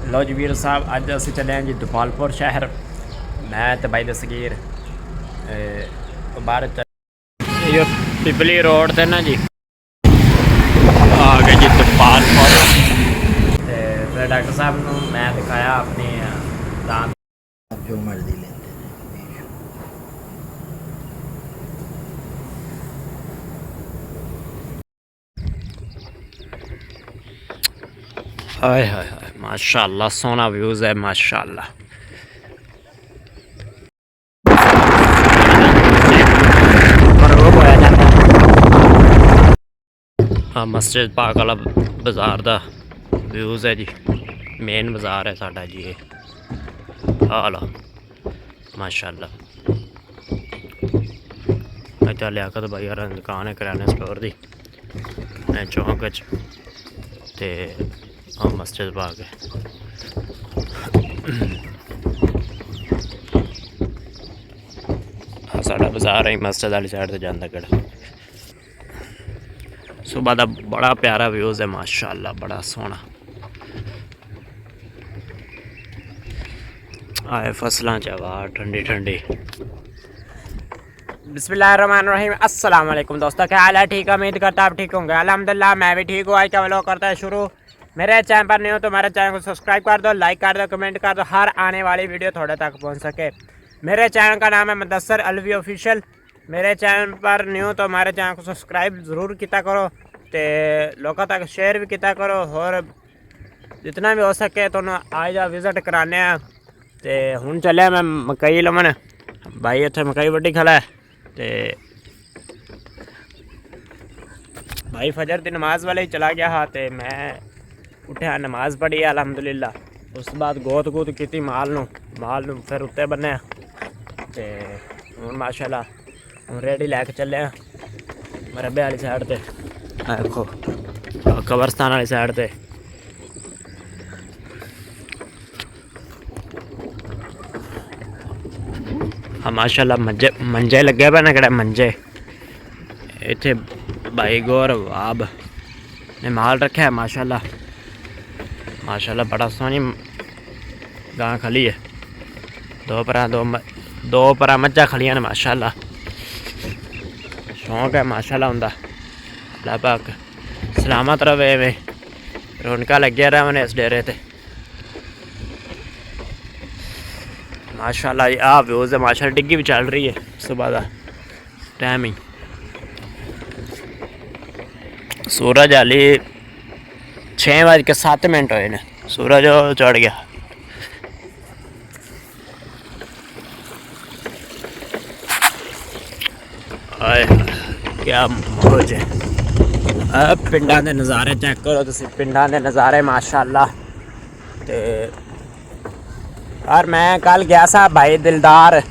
लो जी वीर साहब, अज असी चले हैं जी धौपालपुर शहर। मैं तो भाई दस्तगीर बाहर पिपली रोड ते ना जी आ गए जी धौपालपुर। फिर डॉक्टर साहब को मैं दिखाया अपने दांत। आप जो मर्जी लेते हैं। हाय हाय हाय, माशाल्लाह सोना व्यूज़ है माशाल्लाह। हाँ, मस्जिद पाक वाला बाज़ार का व्यूज़ है जी। मेन बाज़ार है साडा जी ये। हाल माशाल्लाह। इतना लियाकत भाई यार दुकान है किराने स्टोर की चौंक ते मस्जिद पाक है। साडा बाज़ार है मस्जिद वाली साइड से जांदा गड़ा। सुबह का बड़ा प्यारा व्यूज़ है माशाल्लाह, बड़ा सोहना। आए फसलों च हवा ठंडी ठंडी। बिस्मिल्लाहिर्रहमानिर्रहीम। अस्सलाम वालेकुम दोस्तों, क्या हाल है? ठीक है, उम्मीद करता आप ठीक होंगे। अल्हम्दुलिल्लाह मैं भी ठीक हूँ। आज का व्लॉग करता है शुरू। मेरे चैनल पर नहीं हो तो मेरे चैनल को सब्सक्राइब कर दो, लाइक कर दो, कमेंट कर दो, हर आने वाली वीडियो थोड़े तक पहुँच सके। मेरे चैनल का नाम है मुदस्सर अलवी ऑफिशियल। मेरे चैनल पर नहीं हो तो हमारे चैनल को सब्सक्राइब ज़रूर किया करो, तो लोगों तक शेयर भी किया करो, और जितना भी हो सके तो आ जा विजिट कराने। तो हूँ चलिया मैं मकई लवन। भाई इतने मकई वड्डी खड़ा है। तो भाई फजर की नमाज वाले ही चला गया हाँ, तो मैं उठा नमाज पढ़ी अल्हम्दुलिल्लाह। उस बाद गोत गूत की माल नू फिर उत्ते बने। तो हूँ माशाल्लाह हूँ रेडी लैके चले मरबे वाली साइड ते, देखो कब्रस्तान वाली साइड ते। हाँ माशाल्लाह मंजे लगे पे ना कड़े मंजे। इतने भाई गौर वाब ने माल रखा है माशाल्लाह। माशाल्लाह बड़ा सोहनी गां खली है। दो परा मज्जा खलियां ने माशाल्लाह। शौक है माशाल्लाह उनका। अल्लाह पाक सलामत रवे वे, रौनका लगे रहने इस डेरे ते माशाल्लाह। आ व्यूज़ है माशाल्लाह। डिग्गी भी चल रही है सुबह का टाइम ही। सूरज हाली 6:07 होए ने, सूरज चढ़ गया। आए क्या मौज है। पिंडा के नज़ारे चेक करो तुम, पिंडा के नज़ारे माशाल्लाह। तो और मैं कल गया सा भाई दिलदार,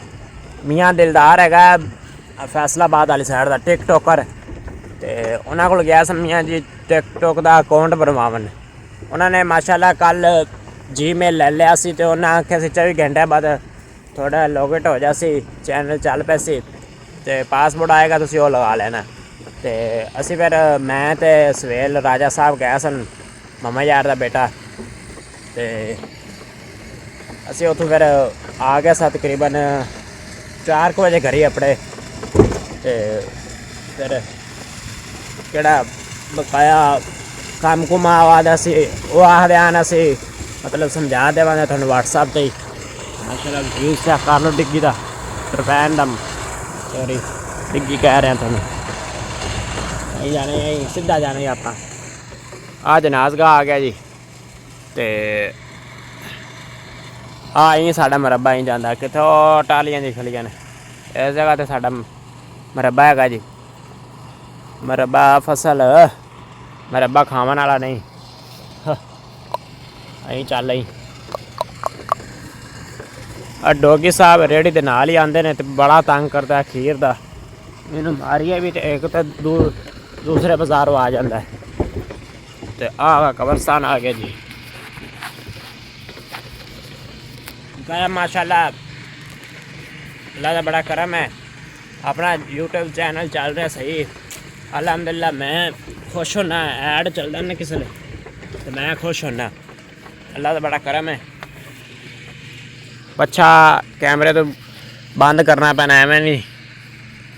मियाँ दिलदार है फैसलाबाद वाली साइड का टिकटॉकर। तो उन्होंने को गया सा मियाँ जी टिकटॉक का अकाउंट बनवावन। उन्होंने माशाल्लाह कल जीमेल ले लिया सी, तो उन्हें आख्या 24 घंटे बाद थोड़ा लॉगिट हो जासी, चैनल चल पे सी, तो पासपोर्ट आएगा तो वो लगा लेना। तो असी फिर मैं तो सवेल राजा साहब गए सन, मामा यार का बेटा। तो असी उतों फिर आ गए सा तकरीबन 4 बजे घर ही अपने। तो फिर केड़ा बकाया कम कुम आवा सी वो आखदे आना सी, मतलब समझा देवांगे थोड़ा व्हाट्सएप पर ही। माशाल्लाह व्यूज़ चेक कर लो डिग्गी का, रैंडम सॉरी डिग्गी कह रहे हैं थोड़ा नहीं जाने, यहीं सीधा जाना ही आप। आ जनाजगा आ गया जी। तो यहीं साडा मरबा ही जाता कितों टालियां जी खलियां ने। इस जगह तो साडा मरबा है जी। मरबा फसल मरबा खावन वाला नहीं। अं चल ही डोगी साहब रेहड़ी के नाल ही आते हैं, तो बड़ा तंग करता है खीर का। मैनू मारिए भी तो एक तो दूसरे बाजारों आ जाता है। तो आ कब्रस्तान आ गया जी। क्या माशाल्लाह अल्लाह का बड़ा करम है, अपना यूट्यूब चैनल चल रहा सही अल्हम्दुलिल्लाह। मैं खुश होना, ऐड चलता ना किसी ने तो मैं खुश होना। अल्लाह का बड़ा करम है। बच्चा कैमरे तो बंद करना पैना, एवं नहीं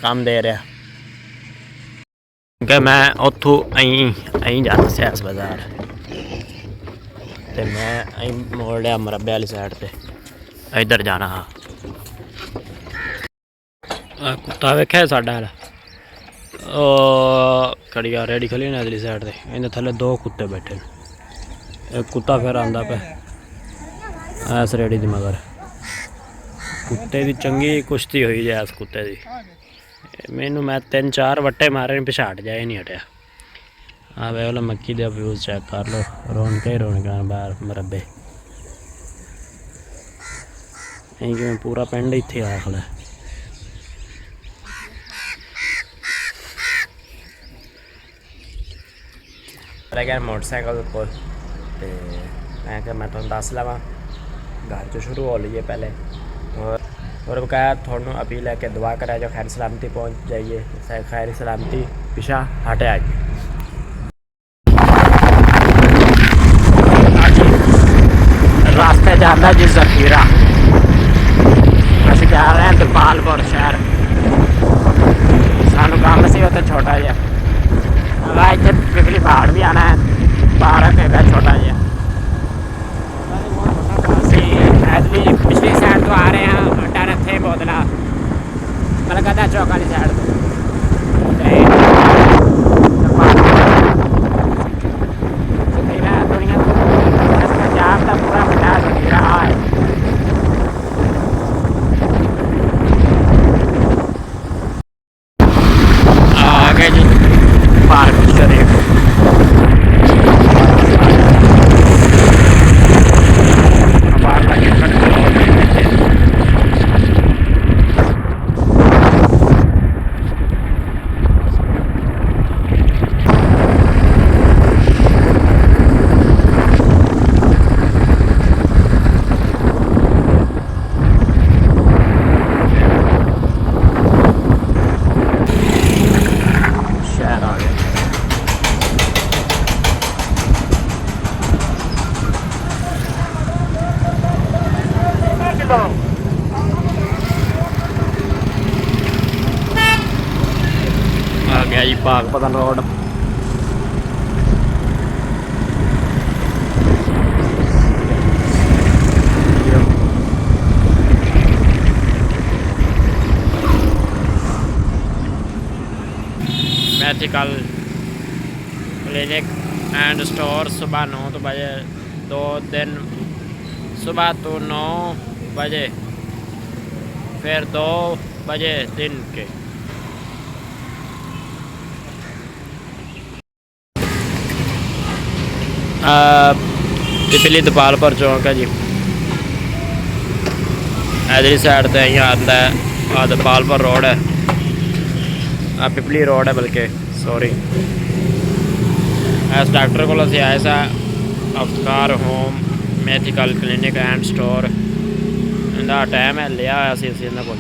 काम दे रहा कि मैं उतों अं जाता सियास बाजार तो मैं अं मोड़ लिया मरबे वाली साइड से इधर जाना। हाँ कुत्ता वेख्या साडा कड़िया रेडी खली ने अगली साइड से इन्हें थले 2 कुत्ते बैठे। एक कुत्ता फिर आंदा पे इस रेडी दी मगर कुत्ते की चंगी कुश्ती हुई जाए इस कुत्ते की। मैनू मैं 3-4 वट्टे मारे पिछा हट जाए नहीं हटिया। हाँ वे वाला मक्की का व्यूज़ चेक कर लो, रौनक ही रौनक बाहर मरबे कि पूरा पिंड इत्थे आ खड़ा। गया मोटरसाइकिल को मैं तुम दस लवा घर चो शुरू हो लीए पहले और बकाया थोड़ा अपील है कि दुआ करा जो खैर सलामती पहुँच जाइए, खैर सलामती पिछा हटे आइए। रास्ते जाता जी जखीरा अस जा रहे हैं दपालपुर शहर। सानू काम से उत्तर छोटा जहा इतने पिपली पहाड़ भी आना है, पार्क है छोटा जहा। पिछली साइड तो आ रहे हैं डर थे बोतला कलकत्ता चौक वाली साइड दुनिया पंजाब का पूरा बड़ा रहा है। आगे जी पार्क शरीफ आ गया जी Pakpattan road. Medical clinic and store सुबह 9 बजे 2 दिन सुबह तो 9 बजे फिर 2 बजे दिन के। पिपली दपालपुर चौक है जी, इधरी साइड तो यहाँ आता है दपालपुर रोड है, पिपली रोड है बल्कि सॉरी। इस डॉक्टर को आए सा अफ्तार home medical clinic and store इनका टाइम है लिया असी इन्होंने को।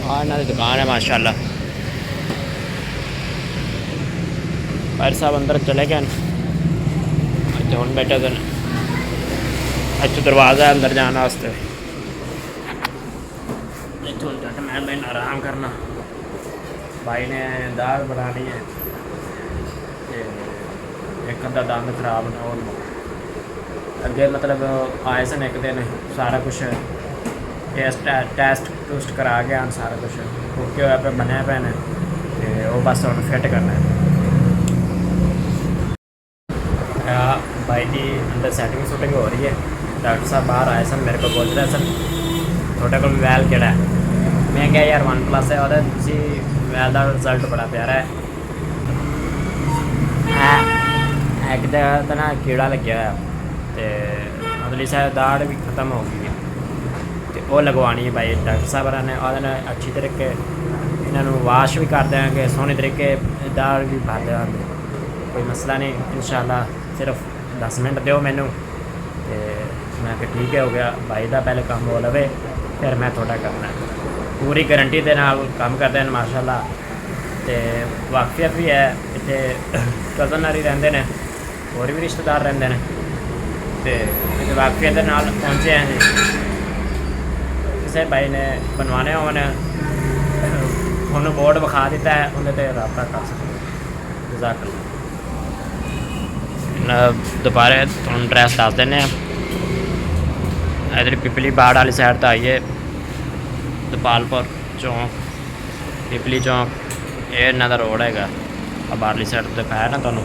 हाँ इन्हों की दुकान है माशाल्लाह। भाई साहब अंदर चले गए इतने हम बैठे थे अच्छा दरवाज़ा है अंदर जाने वास्ते। इतों झट मैं आराम करना भाई ने दाल बनानी है एक अद्धा दंद खराब ना हो अगे मतलब आए सन एक दिन सारा कुछ टेस्ट टूस्ट करा गया सारा कुछ ओके होया पे बनया पे ने वो बस हम फिट करना है। भाई की अंदर सैटिंग शूटिंग हो रही है। डॉक्टर साहब बाहर आए सन मेरे को बोल रहे सन थोड़े को मोबाइल केड़ा है। मैं क्या यार OnePlus है और मोबाइल का रिजल्ट बड़ा प्यारा है। एक जगह तो ना कीड़ा लग्या है तो अगली साइड दाड़ भी खत्म हो गई तो वो लगवानी है भाई डॉक्टर साहब ने और अच्छी तरीके इन्होंने वाश भी कर देंगे सोहने तरीके दाड़ भी भर देंगे कोई मसला नहीं इंशाल्लाह। सिर्फ 10 मिनट दो मैनू तो मैं कि ठीक है हो गया भाई का पहले काम हो लवे फिर मैं थोड़ा करना पूरी गारंटी के नाल काम करते हैं माशाल्लाह। तो वाकफियत भी है इतने कज़न नारी रहते हैं और भी रिश्तेदार रहते हैं ਤੇ ਇਤਵਾਕੀਅਤ ਦੇ ਨਾਲ ਪਹੁੰਚੇ ਹਾਂ ਜੀ। ਕਿਸੇ ਭਾਈ ਨੇ ਬਣਵਾਉਣੇ ਹੋਣ ਤੁਹਾਨੂੰ ਬੋਰਡ ਵਿਖਾ ਦਿੱਤਾ ਹੈ, ਉਹਦੇ 'ਤੇ ਰਾਬਤਾ ਕਰ ਸਕਦੇ ਹੋ। ਜਜ਼ਾਕੱਲਾ। ਦੁਬਾਰਾ ਤੁਹਾਨੂੰ ਐਡਰੈਸ ਦੱਸ ਦਿੰਦੇ ਹਾਂ। ਇੱਧਰ ਪਿਪਲੀ ਬਾੜ ਵਾਲੀ ਸਾਈਡ ਤੋਂ ਆਈਏ, ਦਪਾਲਪੁਰ ਚੌਂਕ, ਪਿਪਲੀ ਚੌਂਕ, ਇਹ ਇਹਨਾਂ ਦਾ ਰੋਡ ਹੈਗਾ। ਆ ਬਾਹਰਲੀ ਸਾਈਡ 'ਤੇ ਦਿਖਾਇਆ ਨਾ ਤੁਹਾਨੂੰ।